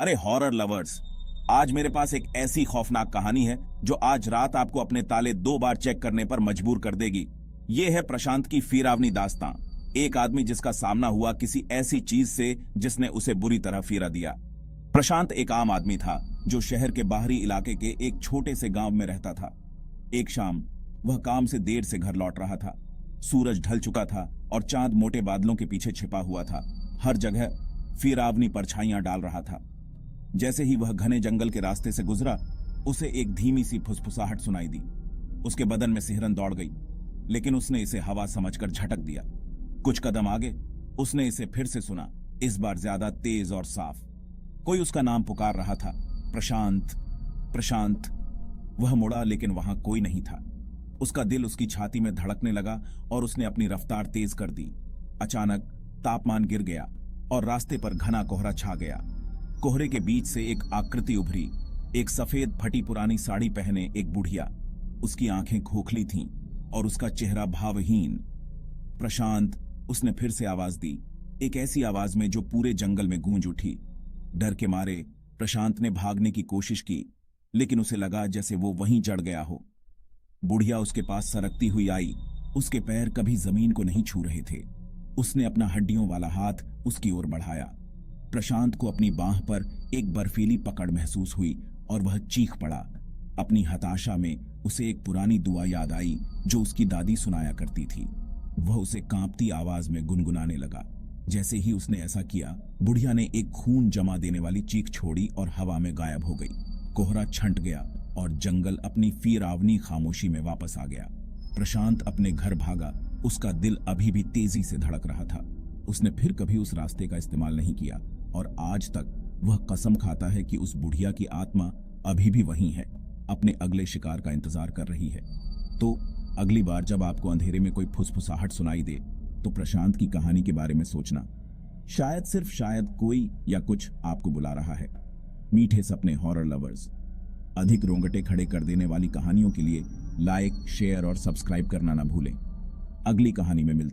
अरे horror lovers, आज मेरे पास एक ऐसी खौफनाक कहानी है जो आज रात आपको अपने ताले 2 बार चेक करने पर मजबूर कर देगी। ये है प्रशांत की फीरावनी दास्तां। एक आदमी जिसका सामना हुआ किसी ऐसी चीज से जिसने उसे बुरी तरह फीरा दिया। प्रशांत एक आम आदमी था जो शहर के बाहरी इलाके के एक छोटे से गांव में रहता था। एक शाम वह काम से देर से घर लौट रहा था। सूरज ढल चुका था और चांद मोटे बादलों के पीछे छिपा हुआ था। हर जगह फीरावनी परछाइयां डाल रहा था। जैसे ही वह घने जंगल के रास्ते से गुजरा, उसे एक धीमी सी फुसफुसाहट सुनाई दी। उसके बदन में सिहरन दौड़ गई, लेकिन उसने इसे हवा समझकर झटक दिया। कुछ कदम आगे उसने इसे फिर से सुना, इस बार ज्यादा तेज और साफ। कोई उसका नाम पुकार रहा था, प्रशांत, प्रशांत। वह मुड़ा, लेकिन वहां कोई नहीं था। उसका दिल उसकी छाती में धड़कने लगा और उसने अपनी रफ्तार तेज कर दी। अचानक तापमान गिर गया और रास्ते पर घना कोहरा छा गया। कोहरे के बीच से एक आकृति उभरी, एक सफेद फटी पुरानी साड़ी पहने एक बुढ़िया। उसकी आंखें खोखली थीं और उसका चेहरा भावहीन। प्रशांत, उसने फिर से आवाज दी, एक ऐसी आवाज में जो पूरे जंगल में गूंज उठी। डर के मारे प्रशांत ने भागने की कोशिश की, लेकिन उसे लगा जैसे वो वहीं जड़ गया हो। बुढ़िया उसके पास सरकती हुई आई। उसके पैर कभी जमीन को नहीं छू रहे थे। उसने अपना हड्डियों वाला हाथ उसकी ओर बढ़ाया। प्रशांत को अपनी बांह पर एक बर्फीली पकड़ महसूस हुई और वह चीख पड़ा। अपनी हताशा में उसे एक पुरानी दुआ याद आई जो उसकी दादी सुनाया करती थी। वह उसे कांपती आवाज में गुनगुनाने लगा। जैसे ही उसने ऐसा किया, बुढ़िया ने एक खून जमा देने वाली चीख छोड़ी और हवा में गायब हो गई। कोहरा छंट गया और जंगल अपनी फीरावनी खामोशी में वापस आ गया। प्रशांत अपने घर भागा। उसका दिल अभी भी तेजी से धड़क रहा था। उसने फिर कभी उस रास्ते का इस्तेमाल नहीं किया और आज तक वह कसम खाता है कि उस बुढ़िया की आत्मा अभी भी वहीं है, अपने अगले शिकार का इंतजार कर रही है। तो अगली बार जब आपको अंधेरे में कोई फुसफुसाहट सुनाई दे, तो प्रशांत की कहानी के बारे में सोचना। शायद, सिर्फ शायद, कोई या कुछ आपको बुला रहा है। मीठे सपने हॉरर लवर्स। अधिक रोंगटे खड़े कर देने वाली कहानियों के लिए लाइक, शेयर और सब्सक्राइब करना ना भूलें। अगली कहानी में मिलते हैं।